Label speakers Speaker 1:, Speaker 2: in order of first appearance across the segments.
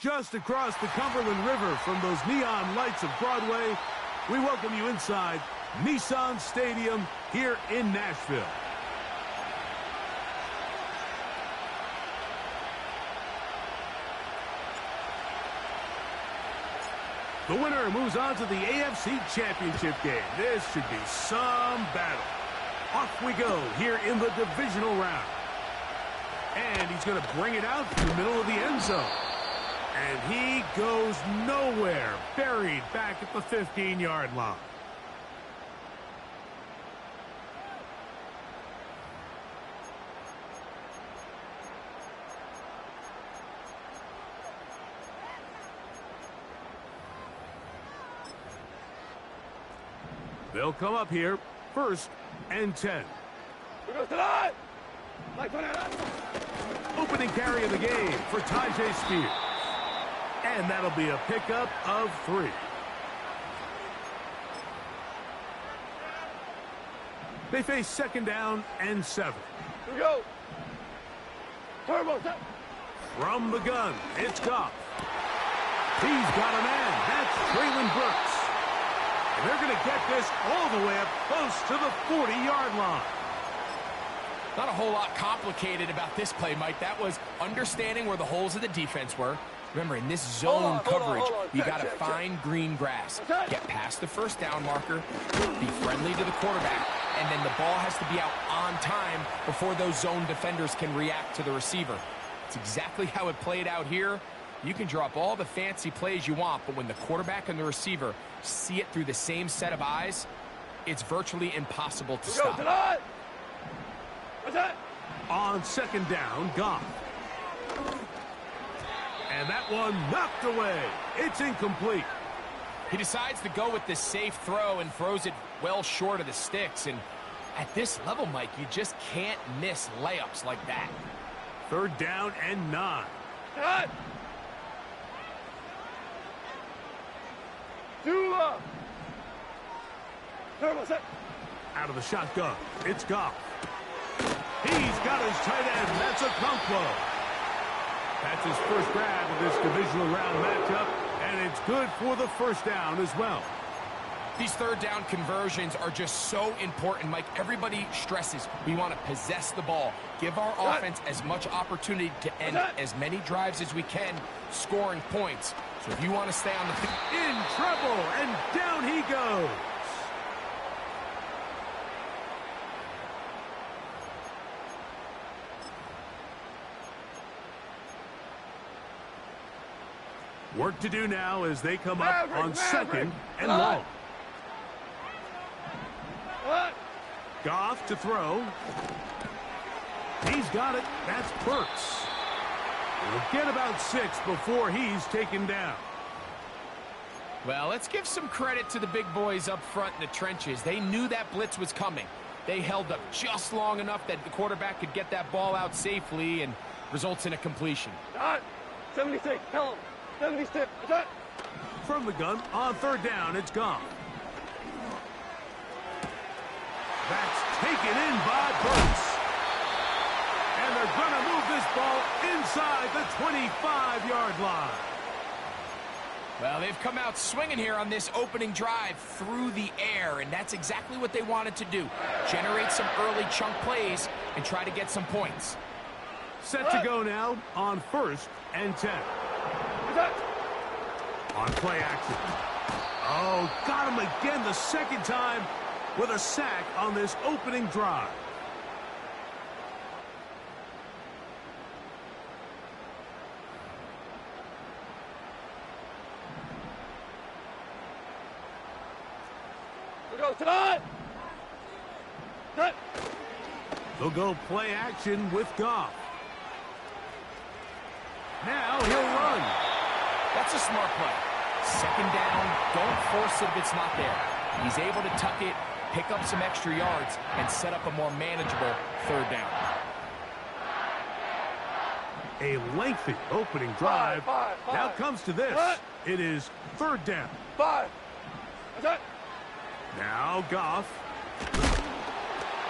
Speaker 1: Just across the Cumberland River from those neon lights of Broadway, we welcome you inside Nissan Stadium here in Nashville. The winner moves on to the AFC Championship game. This should be some battle. Off we go here in the divisional round. And he's going to bring it out to the middle of the end zone. And he goes nowhere, buried back at the 15-yard line. They'll come up here, 1st and 10. Opening carry of the game for Tyjae Spears. And that'll be a pickup of 3. They face 2nd down and 7.
Speaker 2: Here we go. Turbo.
Speaker 1: From the gun, it's Goff. He's got a man. That's Traylon Burks. And they're going to get this all the way up close to the 40-yard line.
Speaker 3: Not a whole lot complicated about this play, Mike. That was understanding where the holes of the defense were. Remember, in this zone coverage, you got to find green grass. Get past the 1st down marker, be friendly to the quarterback, and then the ball has to be out on time before those zone defenders can react to the receiver. It's exactly how it played out here. You can drop all the fancy plays you want, but when the quarterback and the receiver see it through the same set of eyes, it's virtually impossible to stop.
Speaker 1: On 2nd down, Goff. And that one knocked away. It's incomplete.
Speaker 3: He decides to go with this safe throw and throws it well short of the sticks. And at this level, Mike, you just can't miss layups like that.
Speaker 1: 3rd down and 9.
Speaker 2: Cut. Dula. Turbo set.
Speaker 1: Out of the shotgun, it's Goff. He's got his tight end. That's a Conquo. That's his first grab of this divisional round matchup, and it's good for the 1st down as well.
Speaker 3: These 3rd down conversions are just so important, Mike. Everybody stresses we want to possess the ball, give our offense as much opportunity to end as many drives as we can, scoring points. So if you want to stay on the field,
Speaker 1: in trouble, and down he goes. Work to do now as they come up on 2nd and long. Goff to throw. He's got it. That's Burks. He'll get about 6 before he's taken down.
Speaker 3: Well, let's give some credit to the big boys up front in the trenches. They knew that blitz was coming. They held up just long enough that the quarterback could get that ball out safely and results in a completion.
Speaker 2: 76, tell him. 76,
Speaker 1: From the gun, on 3rd down, it's Goff. That's taken in by Burks. And they're going to move this ball inside the 25-yard line.
Speaker 3: Well, they've come out swinging here on this opening drive through the air, and that's exactly what they wanted to do. Generate some early chunk plays and try to get some points.
Speaker 1: Set to go now on 1st and 10. On play action. Oh, got him again the 2nd time with a sack on this opening drive.
Speaker 2: We go tonight.
Speaker 1: They'll go play action with Goff. Now he'll run.
Speaker 3: That's a smart play. 2nd down, don't force it if it's not there. He's able to tuck it, pick up some extra yards, and set up a more manageable 3rd down.
Speaker 1: A lengthy opening drive.
Speaker 2: Five.
Speaker 1: Now comes to this. It is 3rd down.
Speaker 2: 5.
Speaker 1: Now Goff.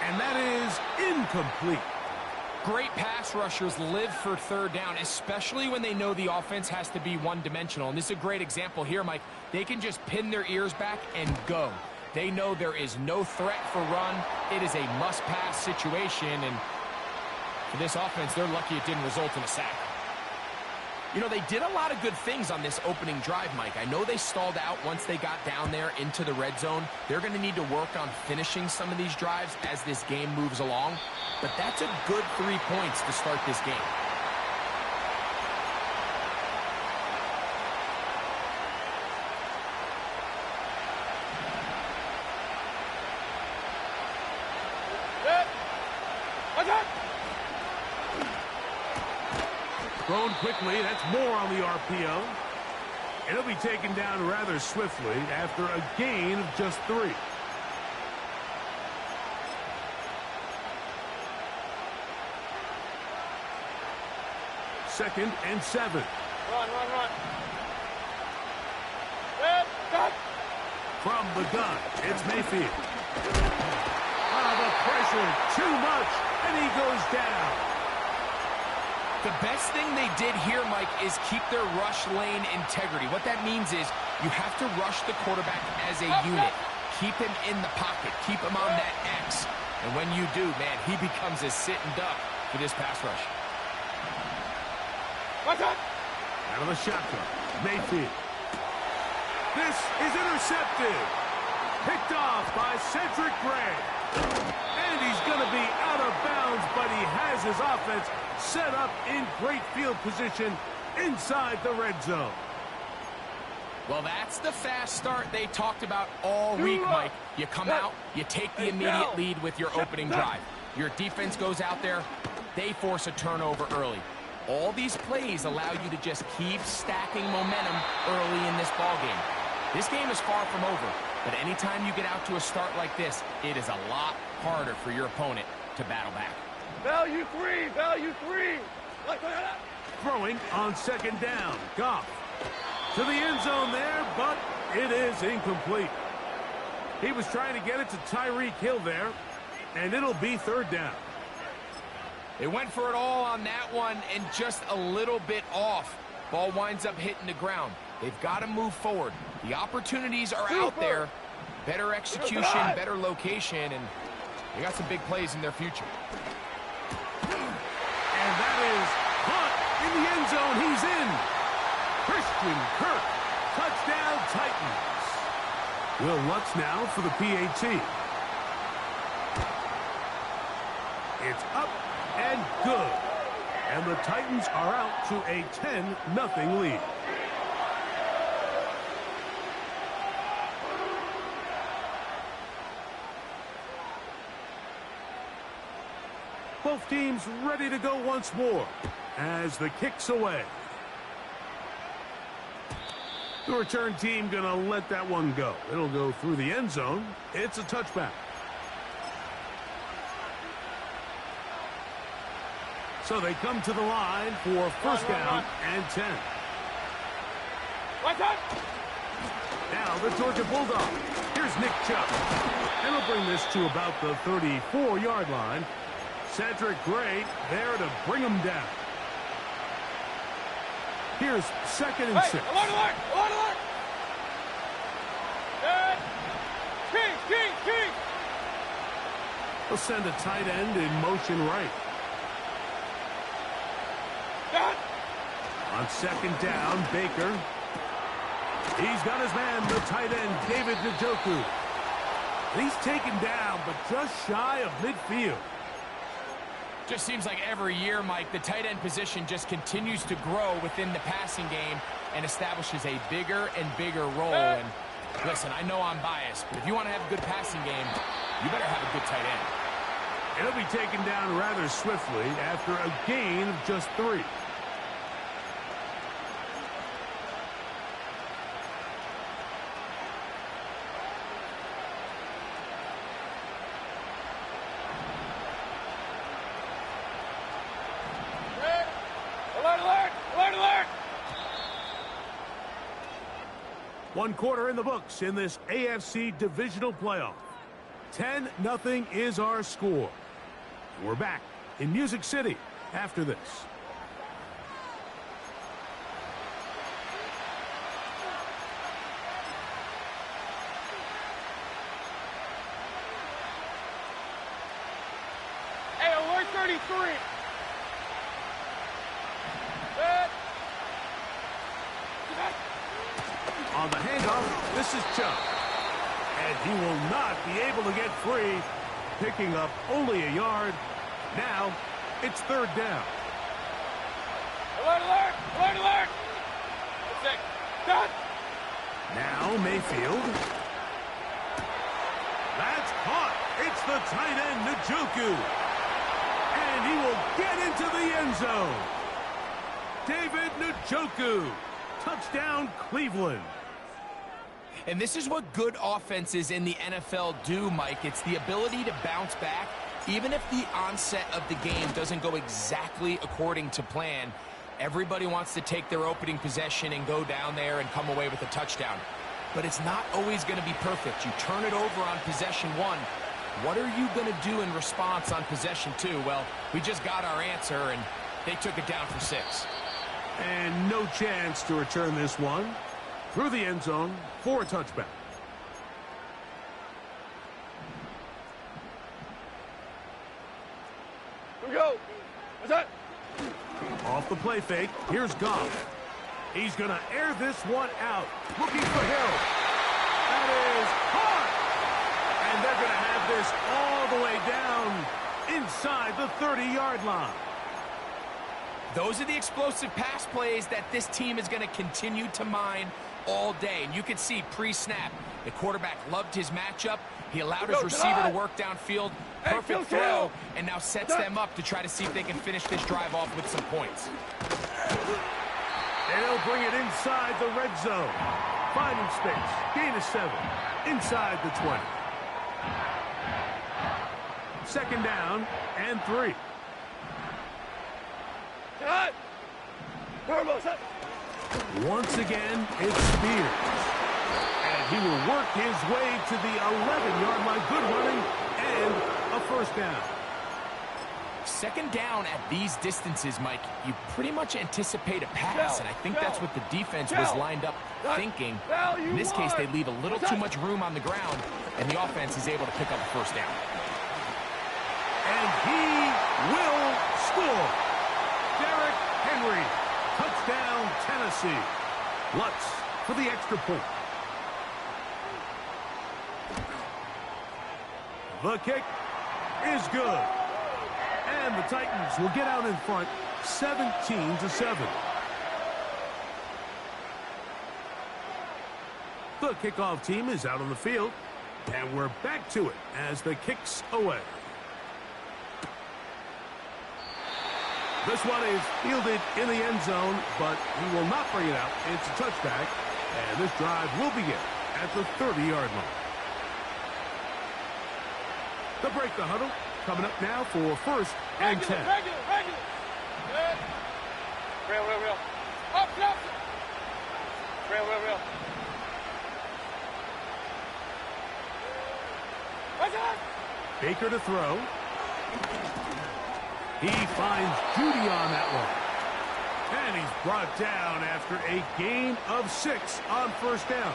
Speaker 1: And that is incomplete.
Speaker 3: Great pass rushers live for third down, especially when they know the offense has to be one-dimensional. And this is a great example here, Mike. They can just pin their ears back and go. They know there is no threat for run. It is a must-pass situation, and for this offense, they're lucky it didn't result in a sack. You know, they did a lot of good things on this opening drive, Mike. I know they stalled out once they got down there into the red zone. They're going to need to work on finishing some of these drives as this game moves along. But that's a good 3 points to start this game.
Speaker 1: Thrown quickly, that's more on the RPO. It'll be taken down rather swiftly after a gain of just 3. Second and 7.
Speaker 2: Run. Cut.
Speaker 1: From the gun, it's Mayfield. The pressure, too much, and he goes down.
Speaker 3: The best thing they did here, Mike, is keep their rush lane integrity. What that means is you have to rush the quarterback as a unit. Keep him in the pocket. Keep him on that X. And when you do, man, he becomes a sitting duck for this pass rush.
Speaker 1: Out of the shotgun, Mayfield. This is intercepted. Picked off by Cedric Gray. And he's going to be out of bounds, but he has his offense set up in great field position inside the red zone.
Speaker 3: Well, that's the fast start they talked about all week, Mike. You come out, you take the immediate lead with your opening drive. Your defense goes out there, they force a turnover early. All these plays allow you to just keep stacking momentum early in this ballgame. This game is far from over, but anytime you get out to a start like this, it is a lot harder for your opponent to battle back.
Speaker 2: Value 3.
Speaker 1: Throwing on second down. Goff to the end zone there, but it is incomplete. He was trying to get it to Tyreek Hill there, and it'll be third down.
Speaker 3: They went for it all on that one and just a little bit off. Ball winds up hitting the ground. They've got to move forward. The opportunities are out there. Better execution, better location, and they got some big plays in their future.
Speaker 1: And that is caught in the end zone. He's in. Christian Kirk. Touchdown Titans. Will Lutz now for the PAT. It's up and good. And the Titans are out to a 10-0 lead. Both teams ready to go once more as the kick's away. The return team going to let that one go. It'll go through the end zone. It's a touchback. So they come to the line for first down and 10. Now the Georgia Bulldogs. Here's Nick Chubb. And he'll bring this to about the 34-yard line. Cedric Gray there to bring him down. Here's second and 6.
Speaker 2: Alert! King!
Speaker 1: He'll send a tight end in motion right. On second down, Baker. He's got his man, the tight end, David Njoku. He's taken down, but just shy of midfield.
Speaker 3: Just seems like every year, Mike, the tight end position just continues to grow within the passing game and establishes a bigger and bigger role. And listen, I know I'm biased, but if you want to have a good passing game, you better have a good tight end.
Speaker 1: It'll be taken down rather swiftly after a gain of just 3.
Speaker 2: Alert!
Speaker 1: 1 quarter in the books in this AFC divisional playoff. 10-0 is our score. We're back in Music City after this.
Speaker 2: Hey, alert 33. Set.
Speaker 1: On the handoff, this is Chuck. And he will not be able to get free, picking up only a yard. Now, it's third down.
Speaker 2: Alert, alert, alert, alert. That's it. Done.
Speaker 1: Now Mayfield. That's caught. It's the tight end, Njoku. And he will get into the end zone. David Njoku. Touchdown, Cleveland.
Speaker 3: And this is what good offenses in the NFL do, Mike. It's the ability to bounce back, even if the onset of the game doesn't go exactly according to plan. Everybody wants to take their opening possession and go down there and come away with a touchdown. But it's not always going to be perfect. You turn it over on possession one. What are you going to do in response on possession two? Well, we just got our answer, and they took it down for 6.
Speaker 1: And no chance to return this one. Through the end zone for a touchback.
Speaker 2: Here we go. What's that?
Speaker 1: Off the play fake, here's Goff. He's going to air this one out. Looking for Hill. That is caught. And they're going to have this all the way down inside the 30-yard line.
Speaker 3: Those are the explosive pass plays that this team is going to continue to mine all day. And you can see pre-snap, the quarterback loved his matchup. He allowed his receiver to work downfield. Perfect throw, and now sets them up to try to see if they can finish this drive off with some points.
Speaker 1: And he'll bring it inside the red zone. Finding space. Gain of 7. Inside the 20. Second down and 3.
Speaker 2: Cut. Turbo, set.
Speaker 1: Once again, it's Spears. And he will work his way to the 11-yard line. Good running and a first down.
Speaker 3: Second down at these distances, Mike, you pretty much anticipate a pass, and I think that's what the defense was lined up thinking. In this case, they leave a little too much room on the ground, and the offense is able to pick up a first down.
Speaker 1: And he will score. Derrick Henry. Touchdown, Tennessee. Lutz for the extra point. The kick is good. And the Titans will get out in front 17-7. The kickoff team is out on the field. And we're back to it as the kick's away. This one is fielded in the end zone, but he will not bring it out. It's a touchback, and this drive will begin at the 30-yard line. The break the huddle coming up now for first and 10.
Speaker 2: Regular. Good. Real. Up. Real. What's that?
Speaker 1: Baker to throw. He finds Judy on that one. And he's brought down after a gain of 6 on first down.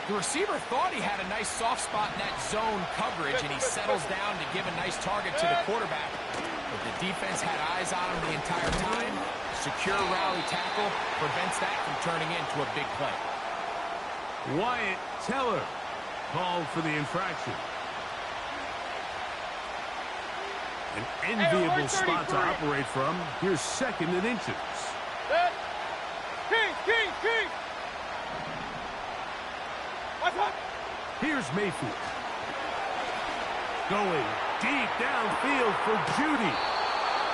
Speaker 3: The receiver thought he had a nice soft spot in that zone coverage, and he settles down to give a nice target to the quarterback. But the defense had eyes on him the entire time. Secure rally tackle prevents that from turning into a big play.
Speaker 1: Wyatt Teller called for the infraction. An enviable spot to operate from. Here's second and inches.
Speaker 2: Set. King. What's up?
Speaker 1: Here's Mayfield. Going deep downfield for Judy.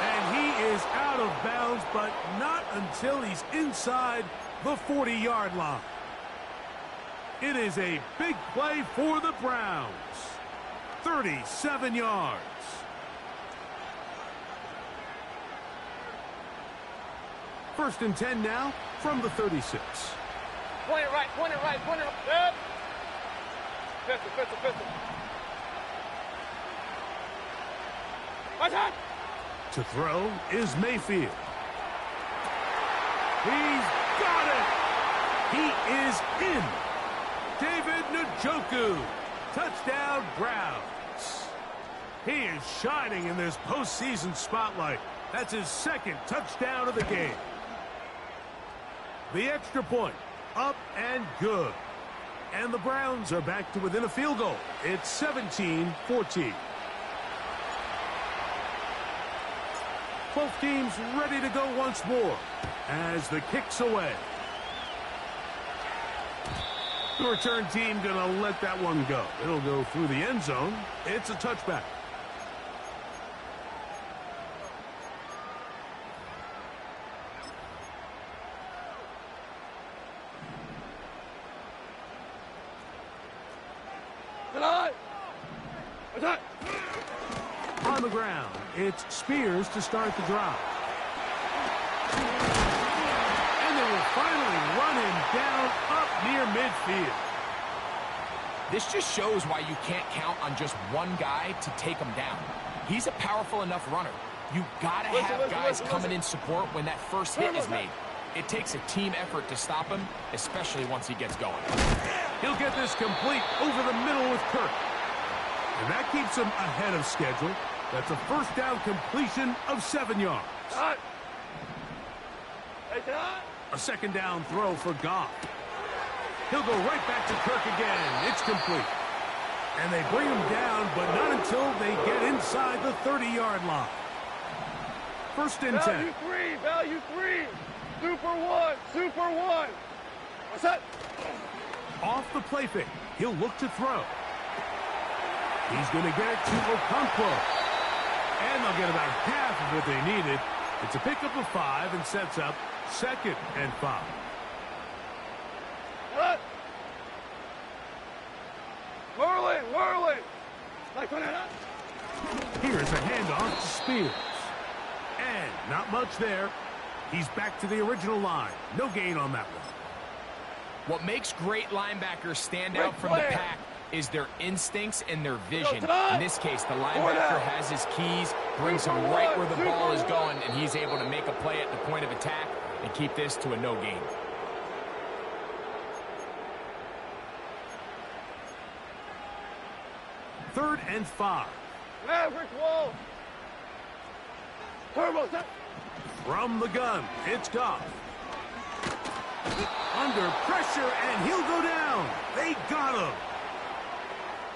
Speaker 1: And he is out of bounds, but not until he's inside the 40-yard line. It is a big play for the Browns. 37 yards. First and 10 now from the 36.
Speaker 2: Point it right. Good. Pistol. Watch out!
Speaker 1: To throw is Mayfield. He's got it! He is in. David Njoku. Touchdown, Browns. He is shining in this postseason spotlight. That's his second touchdown of the game. The extra point, up and good. And the Browns are back to within a field goal. It's 17-14. Both teams ready to go once more as the kick's away. The return team going to let that one go. It'll go through the end zone. It's a touchback. On the ground, it's Spears to start the drive. And they will finally run him down up near midfield.
Speaker 3: This just shows why you can't count on just one guy to take him down. He's a powerful enough runner. You gotta have guys coming in support when that first hit is made. It takes a team effort to stop him, especially once he gets going.
Speaker 1: He'll get this complete over the middle with Kirk. And that keeps him ahead of schedule. That's a first down completion of 7 yards. A second down throw for Goff. He'll go right back to Kirk again. It's complete. And they bring him down, but not until they get inside the 30-yard line. First and 10.
Speaker 2: Value three. Super one. What's that?
Speaker 1: Off the play fake. He'll look to throw. He's going to get it to Okonkwo. And they'll get about half of what they needed. It's a pickup of 5 and sets up 2nd and 5.
Speaker 2: What? Whirling.
Speaker 1: Here's a handoff to Spears. And not much there. He's back to the original line. No gain on that one.
Speaker 3: What makes great linebackers stand out from the pack is their instincts and their vision. In this case, the linebacker has his keys, brings him right where the ball is going, and he's able to make a play at the point of attack and keep this to a no gain.
Speaker 1: Third and 5.
Speaker 2: Maverick wall. Turbo set.
Speaker 1: From the gun, it's Goff. Under pressure, and he'll go down. They got him.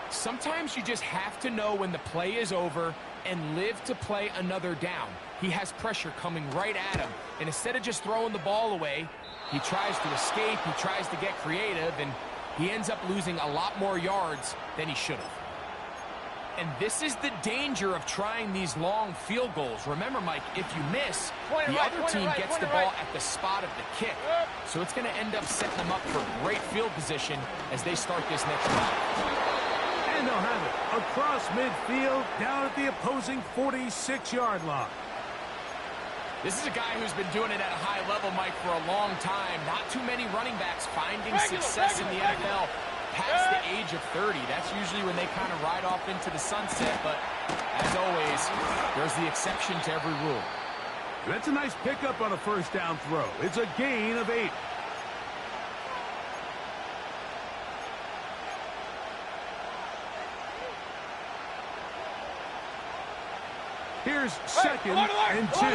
Speaker 3: Sometimes you just have to know when the play is over and live to play another down. He has pressure coming right at him, and instead of just throwing the ball away, he tries to escape, he tries to get creative, and he ends up losing a lot more yards than he should have. And this is the danger of trying these long field goals. Remember, Mike, if you miss, the other team gets the ball at the spot of the kick. So it's going to end up setting them up for great field position as they start this next drive.
Speaker 1: And they'll have it across midfield, down at the opposing 46-yard line.
Speaker 3: This is a guy who's been doing it at a high level, Mike, for a long time. Not too many running backs finding success in the NFL past the age of 30. That's usually when they kind of ride off into the sunset, but as always, there's the exception to every rule.
Speaker 1: That's a nice pickup on a first down throw. It's a gain of 8. Here's 2nd and 2.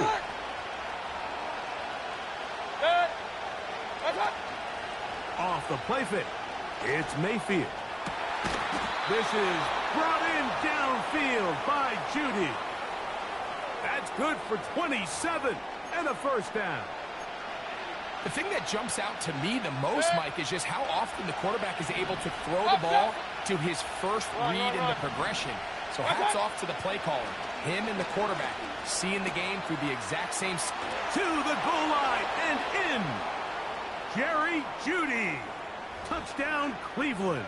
Speaker 1: Off the play fake. It's Mayfield. This is brought in downfield by Judy. That's good for 27 and a first down.
Speaker 3: The thing that jumps out to me the most, Mike, is just how often the quarterback is able to throw the ball to his first read in the progression. So hats off to the play caller. Him and the quarterback seeing the game through the exact same...
Speaker 1: To the goal line and in. Jerry Jeudy. Touchdown, Cleveland.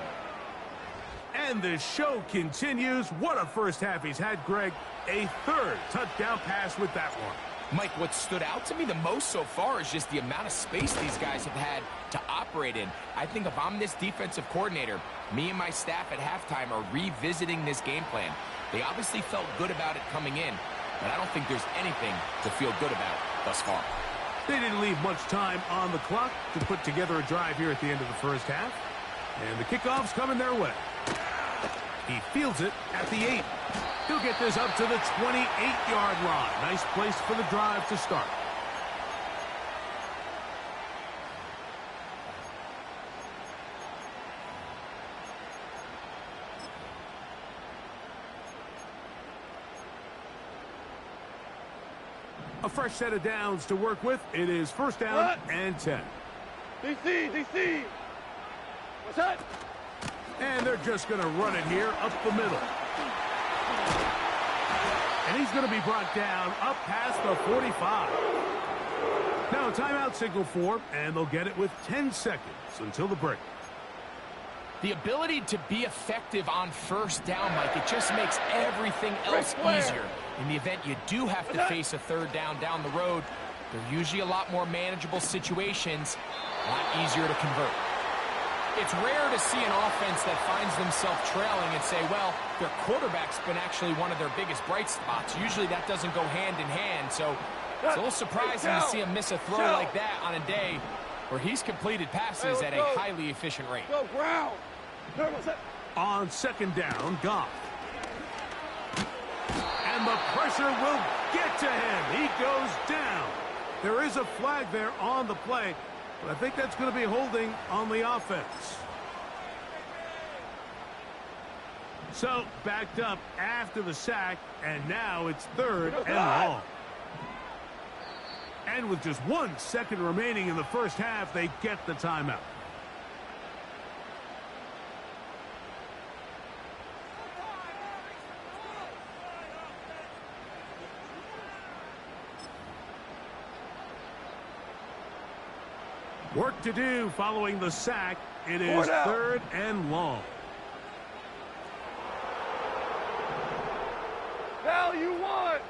Speaker 1: And the show continues. What a first half he's had, Greg. A third touchdown pass with that one.
Speaker 3: Mike, what stood out to me the most so far is just the amount of space these guys have had to operate in. I think if I'm this defensive coordinator, me and my staff at halftime are revisiting this game plan. They obviously felt good about it coming in, but I don't think there's anything to feel good about thus far.
Speaker 1: They didn't leave much time on the clock to put together a drive here at the end of the first half. And the kickoff's coming their way. He fields it at the 8. He'll get this up to the 28-yard line. Nice place for the drive to start. A fresh set of downs to work with. It is first down and 10.
Speaker 2: DC! What's that?
Speaker 1: And they're just going to run it here up the middle. And he's going to be brought down up past the 45. Now a timeout signal for, and they'll get it with 10 seconds until the break.
Speaker 3: The ability to be effective on first down, Mike, it just makes everything else easier. In the event you do have to face a third down the road, they're usually a lot more manageable situations, a lot easier to convert. It's rare to see an offense that finds themselves trailing and say, well, their quarterback's been actually one of their biggest bright spots. Usually that doesn't go hand in hand, so it's a little surprising to see him miss a throw like that on a day where he's completed passes at a highly efficient rate.
Speaker 2: Go ground.
Speaker 1: On second down, Goff. And the pressure will get to him. He goes down. There is a flag there on the play, but I think that's going to be holding on the offense. So, backed up after the sack, and now it's third and long. And with just 1 second remaining in the first half, they get the timeout. Work to do following the sack. It is third and long.
Speaker 2: Value 1.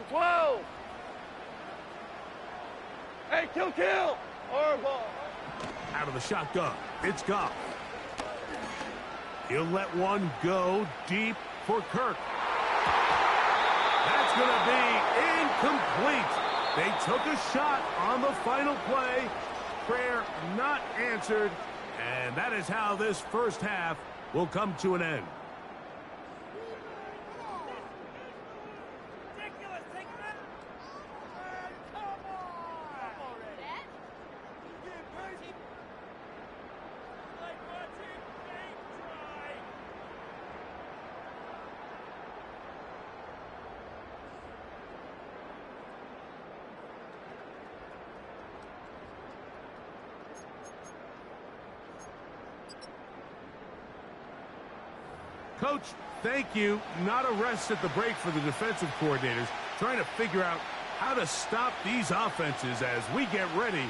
Speaker 2: 12. Hey, kill. Horrible.
Speaker 1: Out of the shotgun. It's Goff. He'll let one go deep for Kirk. That's going to be incomplete. They took a shot on the final play. Prayer not answered. And that is how this first half will come to an end. Coach, thank you. Not a rest at the break for the defensive coordinators, trying to figure out how to stop these offenses as we get ready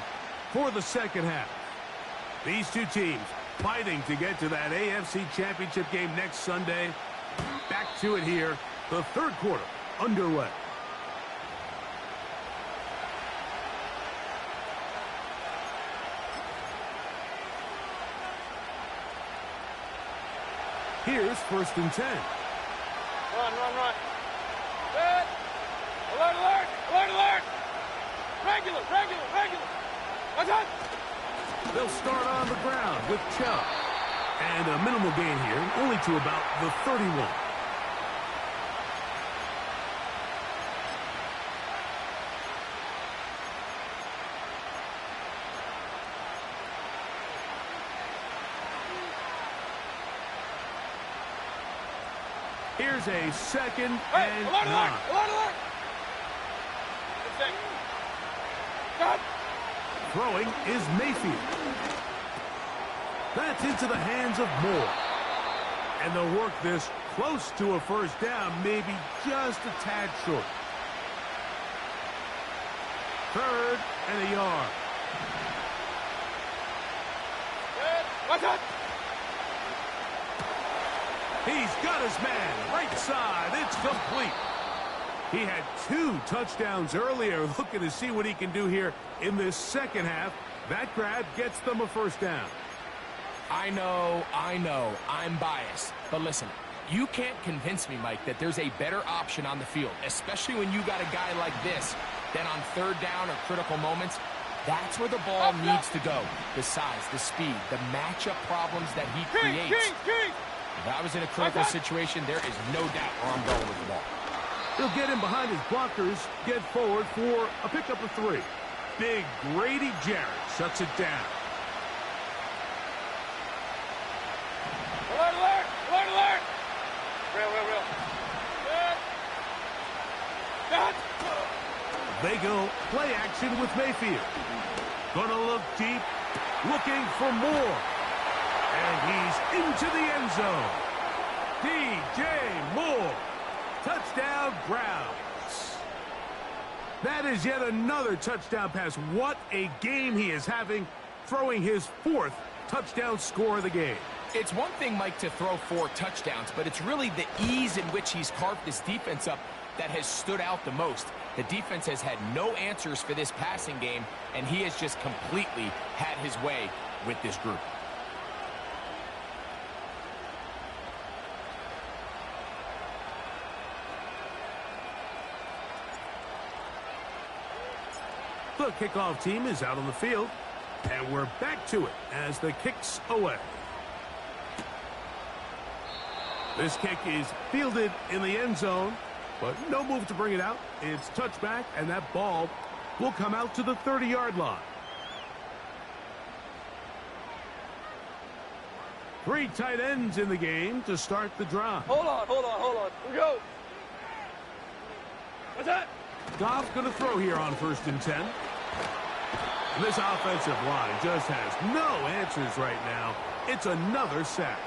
Speaker 1: for the second half. These two teams fighting to get to that AFC Championship game next Sunday. Back to it here, the third quarter underway. Here's first and 10.
Speaker 2: Run. Set. Alert. Regular. What's that?
Speaker 1: They'll start on the ground with chek. And a minimal gain here, only to about the 31. Here's a second and 9.
Speaker 2: Alert. Cut.
Speaker 1: Throwing is Mayfield. That's into the hands of Moore. And they'll work this close to a first down, maybe just a tad short. Third and a yard.
Speaker 2: Watch out.
Speaker 1: He's got his man, right side, it's complete. He had 2 touchdowns earlier, looking to see what he can do here in this second half. That grab gets them a first down.
Speaker 3: I know, I'm biased. But listen, you can't convince me, Mike, that there's a better option on the field, especially when you got a guy like this, then on third down or critical moments, that's where the ball needs to go. The size, the speed, the matchup problems that he creates. If I was in a critical situation, there is no doubt where I'm going with the ball.
Speaker 1: He'll get in behind his blockers, get forward for a pickup of 3. Big Grady Jarrett shuts it down.
Speaker 2: Alert, alert! Alert, alert! Real. Got.
Speaker 1: They go play action with Mayfield. Gonna look deep, looking for more. And he's into the end zone. DJ Moore. Touchdown Browns. That is yet another touchdown pass. What a game he is having, throwing his 4th touchdown score of the game.
Speaker 3: It's one thing, Mike, to throw 4 touchdowns, but it's really the ease in which he's carved this defense up that has stood out the most. The defense has had no answers for this passing game, and he has just completely had his way with this group.
Speaker 1: The kickoff team is out on the field, and we're back to it as the kick's away. This kick is fielded in the end zone, but no move to bring it out. It's touchback, and that ball will come out to the 30-yard line. 3 tight ends in the game to start the drive.
Speaker 2: Hold on. Here we go. What's that?
Speaker 1: Goff's going to throw here on 1st and 10. And this offensive line just has no answers right now. It's another sack.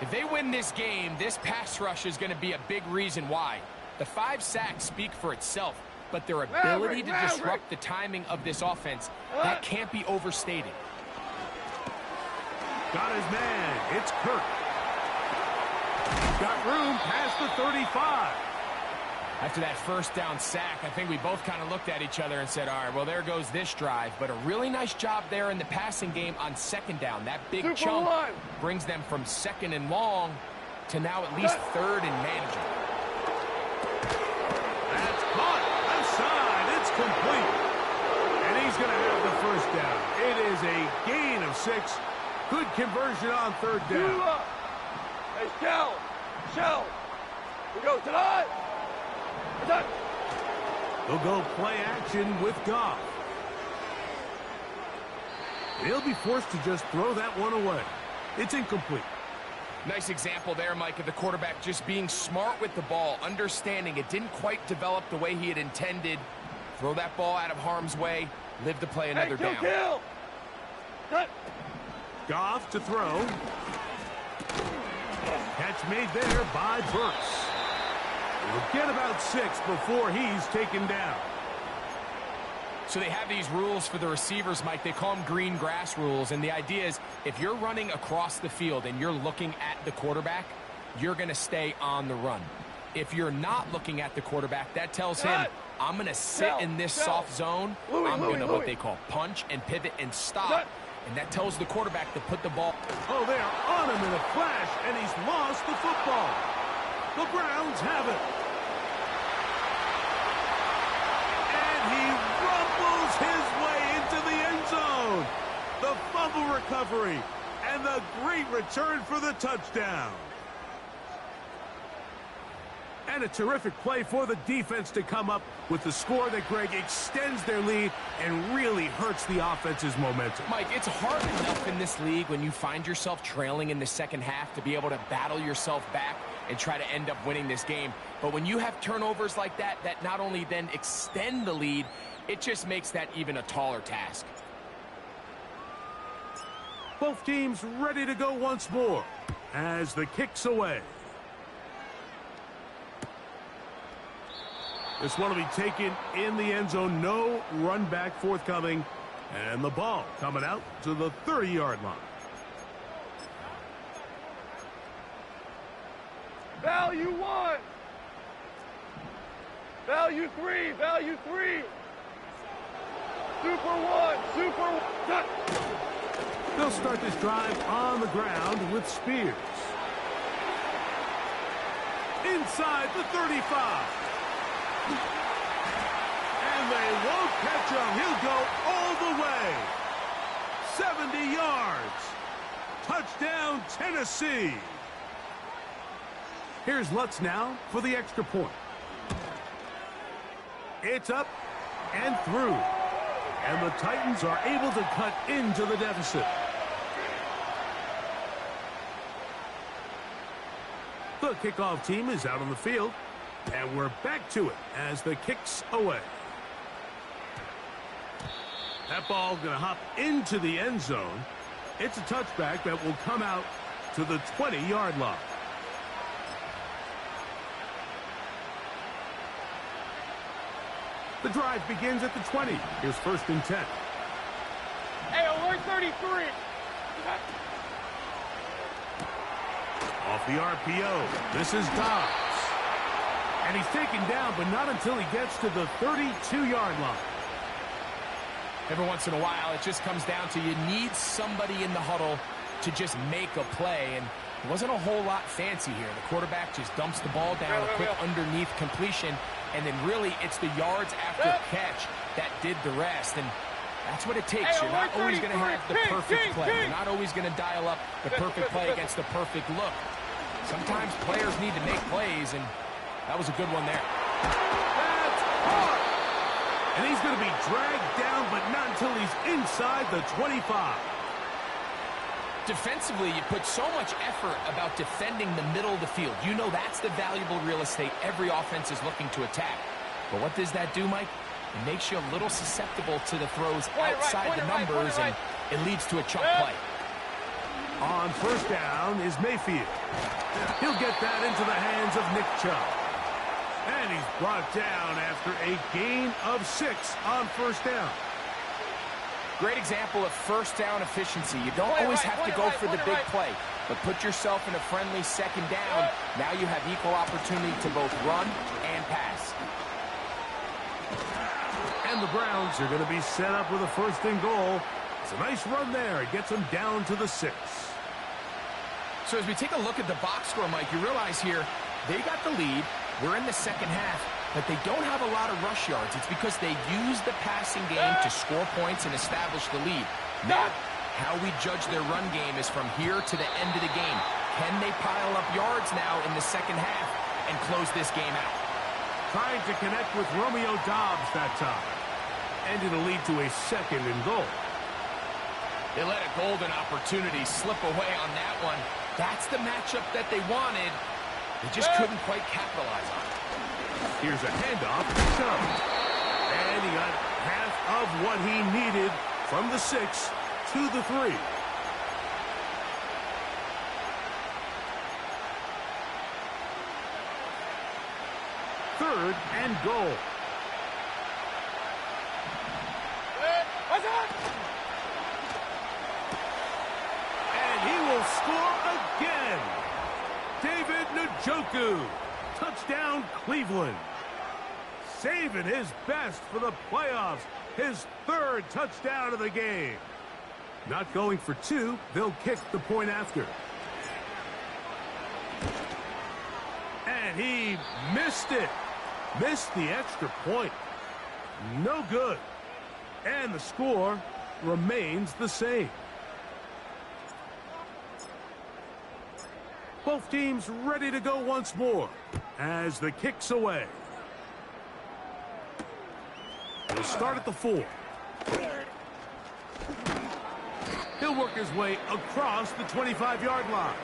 Speaker 3: If they win this game, this pass rush is going to be a big reason why. The 5 sacks speak for itself, but their ability to disrupt the timing of this offense, that can't be overstated.
Speaker 1: Got his man. It's Kirk. Got room past the 35.
Speaker 3: After that 1st down sack, I think we both kind of looked at each other and said, all right, well, there goes this drive. But a really nice job there in the passing game on 2nd down. That big chunk brings them from 2nd and long to now at least 3rd and manageable.
Speaker 1: That's caught. Left side. It's complete. And he's going to have the 1st down. It is a gain of 6. Good conversion on 3rd down.
Speaker 2: Hey, Shell. We go tonight.
Speaker 1: They'll go play action with Goff. He'll be forced to just throw that one away. It's incomplete.
Speaker 3: Nice example there, Mike, of the quarterback just being smart with the ball, understanding it didn't quite develop the way he had intended. Throw that ball out of harm's way, live to play another down.
Speaker 2: Kill. Cut.
Speaker 1: Goff to throw. Catch made there by Burks. We'll get about 6 before he's taken down.
Speaker 3: So they have these rules for the receivers, Mike. They call them green grass rules. And the idea is if you're running across the field and you're looking at the quarterback, you're going to stay on the run. If you're not looking at the quarterback, that tells him, I'm going to sit in this soft zone. I'm going to what they call punch and pivot and stop. And that tells the quarterback to put the ball.
Speaker 1: Oh, they are on him in a flash, and he's lost the football. The Browns have it. And he rumbles his way into the end zone. The fumble recovery and the great return for the touchdown. And a terrific play for the defense to come up with the score that, Greg, extends their lead and really hurts the offense's momentum.
Speaker 3: Mike, it's hard enough in this league when you find yourself trailing in the second half to be able to battle yourself back and try to end up winning this game. But when you have turnovers like that, that not only then extend the lead, it just makes that even a taller task.
Speaker 1: Both teams ready to go once more as the kick's away. This one will be taken in the end zone. No run back forthcoming. And the ball coming out to the 30-yard line.
Speaker 2: Value 1. Value 3. Value 3. Super 1. Super 1.
Speaker 1: They'll start this drive on the ground with Spears. Inside the 35. And they won't catch him. He'll go all the way. 70 yards. Touchdown, Tennessee. Here's Lutz now for the extra point. It's up and through. And the Titans are able to cut into the deficit. The kickoff team is out on the field. And we're back to it as the kick's away. That ball going to hop into the end zone. It's a touchback that will come out to the 20-yard line. The drive begins at the 20. Here's 1st and 10.
Speaker 2: Hey, alert 33.
Speaker 1: Off the RPO. This is Dobbs. And he's taken down, but not until he gets to the 32-yard line.
Speaker 3: Every once in a while, it just comes down to you need somebody in the huddle to just make a play. And it wasn't a whole lot fancy here. The quarterback just dumps the ball down, a quick underneath completion, and then really it's the yards after catch that did the rest. And that's what it takes. You're not always going to have the perfect play. You're not always going to dial up the perfect play against the perfect look. Sometimes players need to make plays, and that was a good one there.
Speaker 1: That's hard. And he's going to be dragged down, but not until he's inside the 25.
Speaker 3: Defensively, you put so much effort about defending the middle of the field. You know that's the valuable real estate every offense is looking to attack. But what does that do, Mike? It makes you a little susceptible to the throws outside the numbers, and it leads to a chunk play.
Speaker 1: On 1st down is Mayfield. He'll get that into the hands of Nick Chubb. And he's brought down after a gain of 6 on 1st down.
Speaker 3: Great example of 1st down efficiency. You don't always have to go for the big play, but put yourself in a friendly 2nd down. Now you have equal opportunity to both run and pass.
Speaker 1: And the Browns are going to be set up with a 1st and goal. It's a nice run there. It gets them down to the 6.
Speaker 3: So as we take a look at the box score, Mike, you realize here they got the lead. We're in the 2nd half, but they don't have a lot of rush yards. It's because they use the passing game to score points and establish the lead. Now, how we judge their run game is from here to the end of the game. Can they pile up yards now in the 2nd half and close this game out?
Speaker 1: Trying to connect with Romeo Dobbs that time. And it'll lead to a 2nd and goal.
Speaker 3: They let a golden opportunity slip away on that one. That's the matchup that they wanted. They just couldn't quite capitalize on it.
Speaker 1: Here's a handoff to Chubb. And he got half of what he needed from the 6 to the 3. Third and goal. And he will score again. David Njoku. Touchdown, Cleveland. Saving his best for the playoffs. His 3rd touchdown of the game. Not going for 2. They'll kick the point after. And he missed it. Missed the extra point. No good. And the score remains the same. Both teams ready to go once more as the kick's away. He'll start at the 4. He'll work his way across the 25-yard line.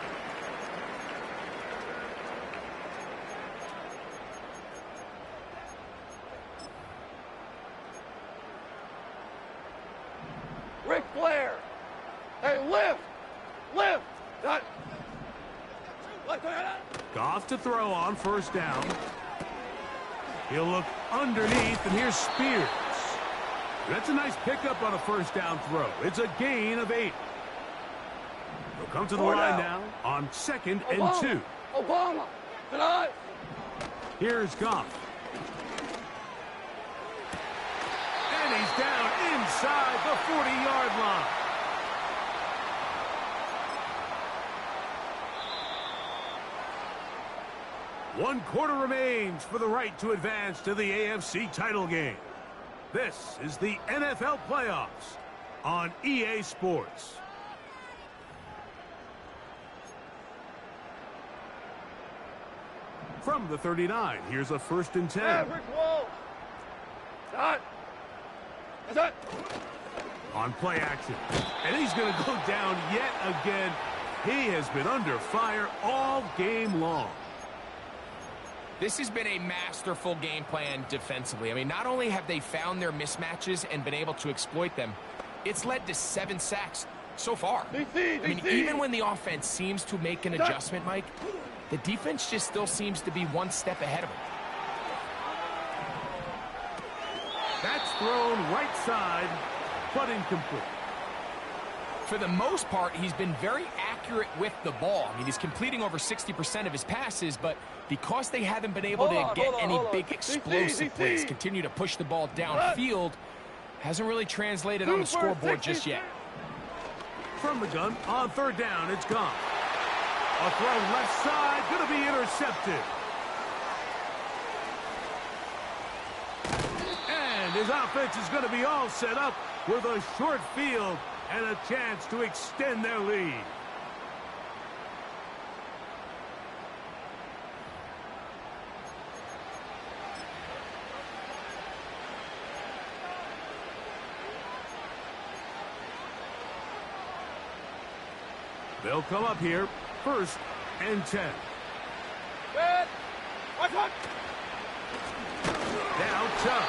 Speaker 2: Ric Flair. Hey, lift. Lift. Not.
Speaker 1: Goff to throw on 1st down. He'll look underneath, and here's Spears. That's a nice pickup on a 1st down throw. It's a gain of 8. He'll come to the line now on 2nd and 2.
Speaker 2: Obama. Tonight.
Speaker 1: Here's Goff. And he's down inside the 40-yard line. One quarter remains for the right to advance to the AFC title game. This is the NFL playoffs on EA Sports. From the 39, here's a 1st and 10.
Speaker 2: Maverick wall. Done. That's it.
Speaker 1: On play action. And he's going to go down yet again. He has been under fire all game long.
Speaker 3: This has been a masterful game plan defensively. I mean, not only have they found their mismatches and been able to exploit them, it's led to 7 sacks so far. Even when the offense seems to make an adjustment, Mike, the defense just still seems to be one step ahead of them.
Speaker 1: That's thrown right side, but incomplete.
Speaker 3: For the most part, he's been very accurate with the ball. I mean, he's completing over 60% of his passes, but because they haven't been able to get any big explosive plays, continue to push the ball downfield, hasn't really translated on the scoreboard just yet.
Speaker 1: From the gun, on 3rd down, it's gone. A throw left side, going to be intercepted. And his offense is going to be all set up with a short field and a chance to extend their lead. They'll come up here, 1st and 10.
Speaker 2: Good. Watch out.
Speaker 1: Now Chuck.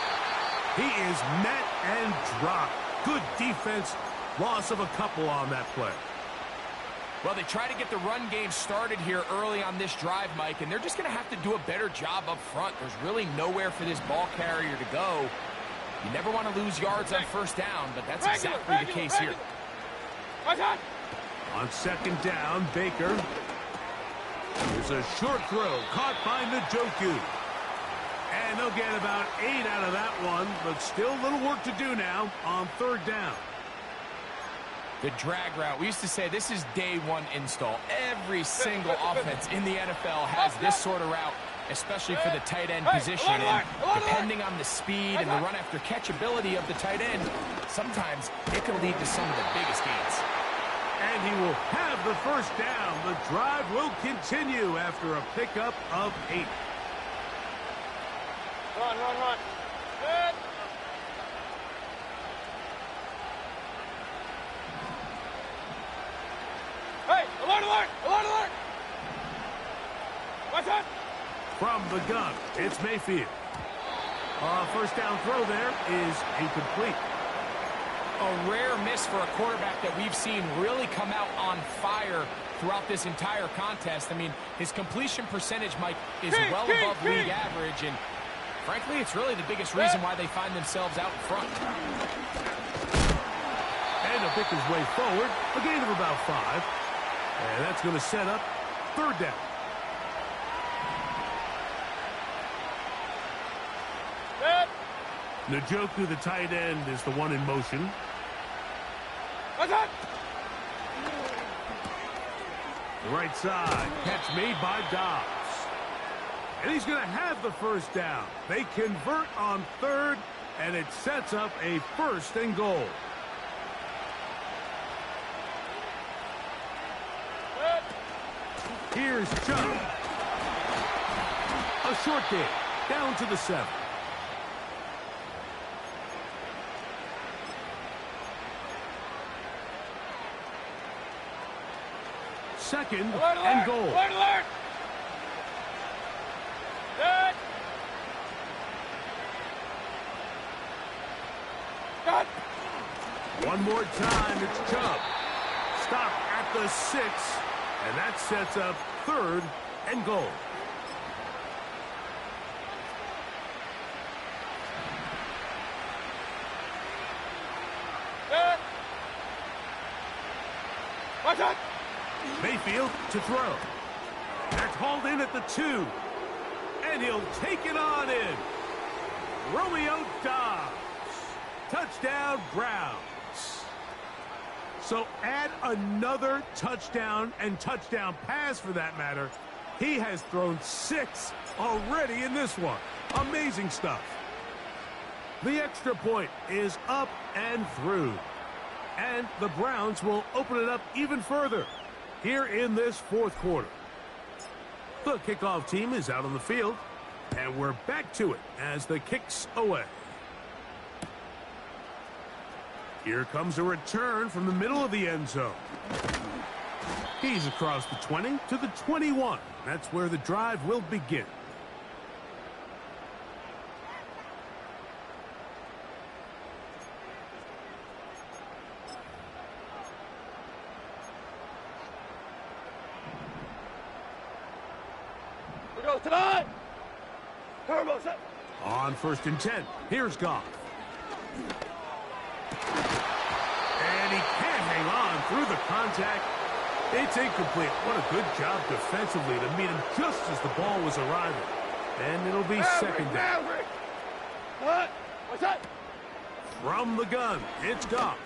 Speaker 1: He is met and dropped. Good defense. Loss of a couple on that play.
Speaker 3: Well, they try to get the run game started here early on this drive, Mike, and they're just going to have to do a better job up front. There's really nowhere for this ball carrier to go. You never want to lose yards on 1st down, but that's exactly the case here.
Speaker 2: Watch out.
Speaker 1: On 2nd down, Baker. There's a short throw caught by Njoku. And they'll get about 8 out of that one, but still a little work to do now on 3rd down.
Speaker 3: The drag route. We used to say this is day 1 install. Every single offense in the NFL has this sort of route, especially for the tight end position. And depending on the speed and the run after catch ability of the tight end, sometimes it can lead to some of the biggest gains.
Speaker 1: And he will have the 1st down. The drive will continue after a pickup of 8.
Speaker 2: Run. Good. Hey, alert! Watch out.
Speaker 1: From the gun, it's Mayfield. 1st down throw there is incomplete.
Speaker 3: A rare miss for a quarterback that we've seen really come out on fire throughout this entire contest. I mean, his completion percentage, Mike, is well above league average, and frankly, it's really the biggest reason why they find themselves out in front.
Speaker 1: And he'll pick his way forward, a gain of about 5. And that's going to set up 3rd down. Njoku, the tight end, is the one in motion.
Speaker 2: Watch out.
Speaker 1: The right side, catch made by Dobbs. And he's going to have the 1st down. They convert on 3rd, and it sets up a 1st and goal. Here's Chuck. A short game, down to the 7. Second and goal.
Speaker 2: Alert. Good. Got.
Speaker 1: One more time, it's Chubb. Stop at the 6, and that sets up 3rd and goal.
Speaker 2: Good. Watch out.
Speaker 1: Mayfield to throw. That's hauled in at the 2. And he'll take it on in. Romeo Dobbs. Touchdown, Browns. So add another touchdown and touchdown pass for that matter, He has thrown 6 already in this one. Amazing stuff. The extra point is up and through. And the Browns will open it up even further here in this fourth quarter. The kickoff team is out on the field, and we're back to it as the kick's away. Here comes a return from the middle of the end zone. He's across the 20 to the 21. That's where the drive will begin.
Speaker 2: We go tonight. Turbo set.
Speaker 1: On 1st and 10, here's Goff. And he can't hang on through the contact. It's incomplete. What a good job defensively to meet him just as the ball was arriving. And it'll be second down.
Speaker 2: What? What's that?
Speaker 1: From the gun, it's Goff.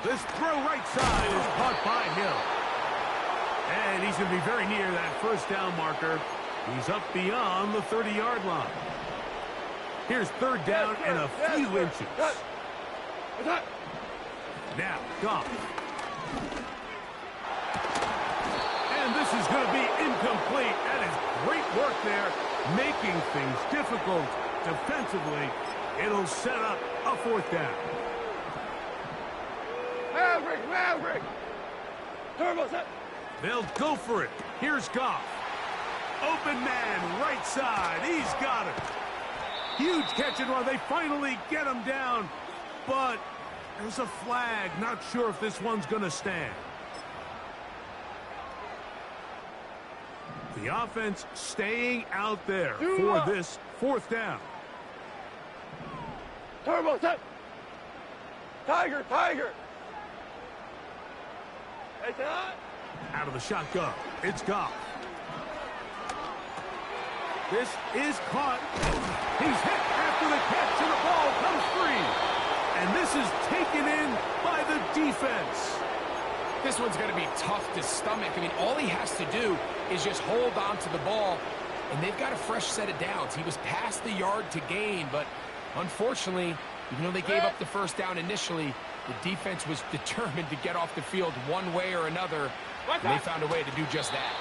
Speaker 1: This throw right side is caught by Hill. And he's going to be very near that first down marker. He's up beyond the 30-yard line. Here's 3rd down and a few inches.
Speaker 2: What's that?
Speaker 1: Now, Goff. And this is going to be incomplete. That is great work there, making things difficult defensively. It'll set up a 4th down.
Speaker 2: Maverick. Turbo set.
Speaker 1: They'll go for it. Here's Goff. Open man, right side. He's got it. Huge catch and run. They finally get him down. But there's a flag. Not sure if this one's going to stand. The offense staying out there for this 4th down.
Speaker 2: Turbo set. Tiger. Hey, tonight.
Speaker 1: Out of the shotgun, it's Goff. This is caught. He's hit after the catch, and the ball comes free. And this is taken in by the defense.
Speaker 3: This one's going to be tough to stomach. I mean, all he has to do is just hold on to the ball, and they've got a fresh set of downs. He was past the yard to gain, but unfortunately, even though they gave up the first down initially, the defense was determined to get off the field one way or another, and they found a way to do just that.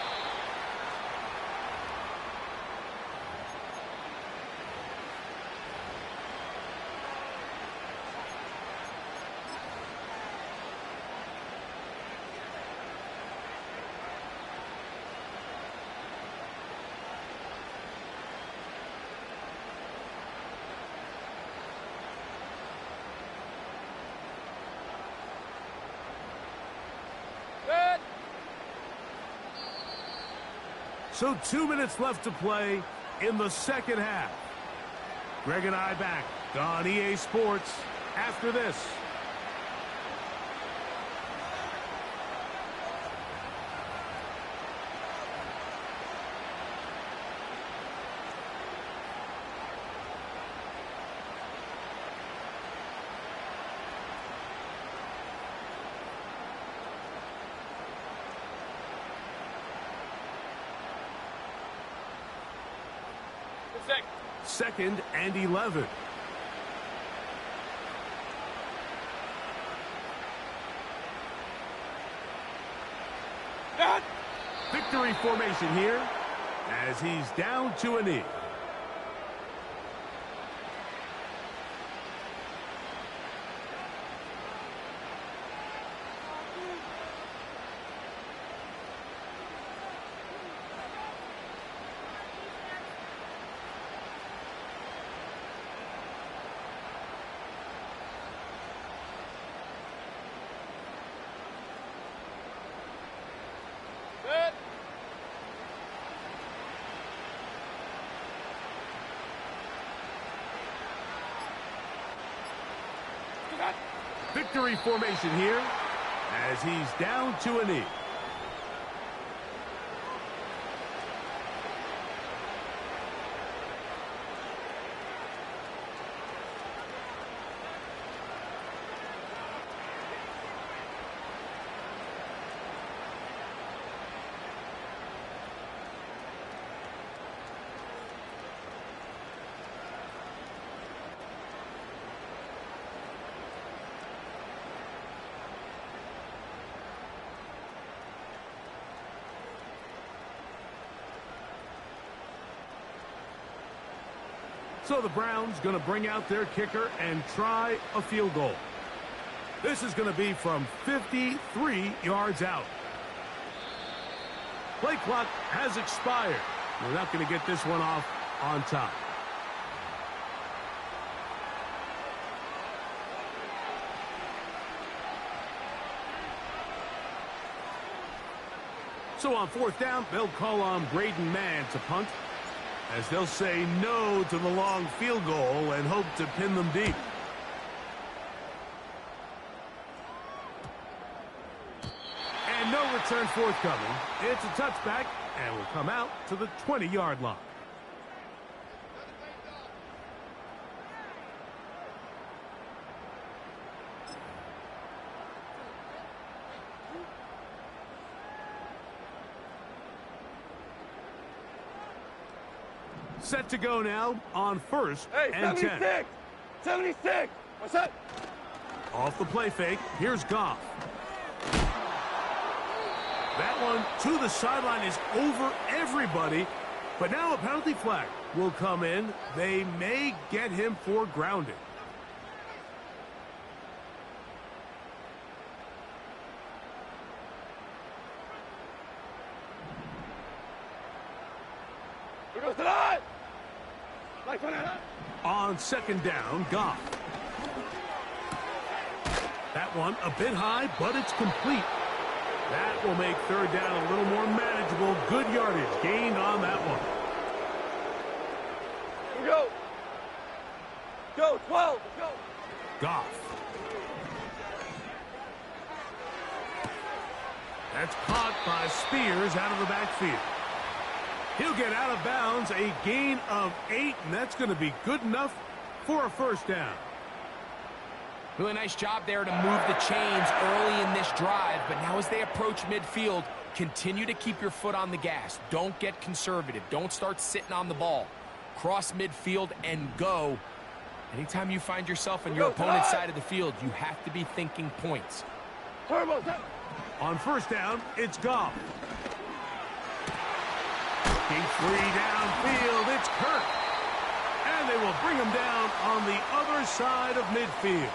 Speaker 1: So 2 minutes left to play in the second half. Greg and I back on EA Sports after this. Second and 11. Victory formation here as he's down to a knee. Victory formation here as he's down to a knee. So the Browns going to bring out their kicker and try a field goal. This is going to be from 53 yards out. Play clock has expired. We're not going to get this one off on time. So on fourth down, they'll call on Braden Mann to punt, as they'll say no to the long field goal and hope to pin them deep. And no return forthcoming. It's a touchback and will come out to the 20-yard line. Set to go now on first and
Speaker 2: 76!
Speaker 1: 10.
Speaker 2: 76! What's that?
Speaker 1: Off the play fake, here's Goff. That one to the sideline is over everybody, but now a penalty flag will come in. They may get him for grounding.
Speaker 2: Here goes the line!
Speaker 1: On second down, Goff. That one a bit high, but it's complete. That will make third down a little more manageable. Good yardage gained on that one.
Speaker 2: Here we go. Go, 12, let's go.
Speaker 1: Goff. That's caught by Spears out of the backfield. He'll get out of bounds, a gain of 8, and that's going to be good enough for a first down.
Speaker 3: Really nice job there to move the chains early in this drive, but now as they approach midfield, continue to keep your foot on the gas. Don't get conservative. Don't start sitting on the ball. Cross midfield and go. Anytime you find yourself on your opponent's side of the field, you have to be thinking points.
Speaker 1: On first down, it's Goff. Deep three downfield, it's Kirk. And they will bring him down on the other side of midfield.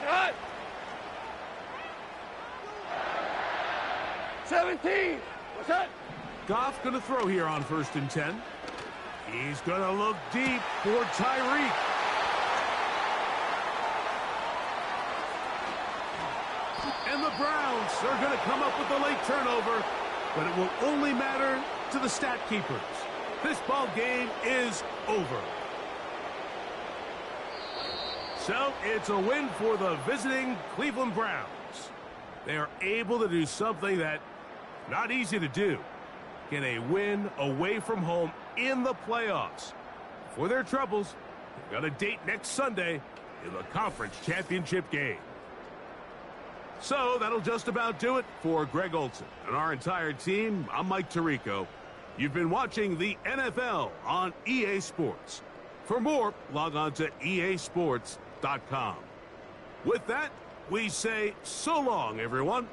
Speaker 2: Cut! 17! What's that?
Speaker 1: Goff going to throw here on first and 10. He's going to look deep for Tyreek. And the Browns are going to come up with the late turnover, but it will only matter to the stat keepers. This ball game is over. So it's a win for the visiting Cleveland Browns. They are able to do something that not easy to do. Get a win away from home in the playoffs. For their troubles, they've got a date next Sunday in the conference championship game. So that'll just about do it for Greg Olson and our entire team. I'm Mike Tirico. You've been watching the NFL on EA Sports. For more, log on to easports.com. With that, we say so long, everyone.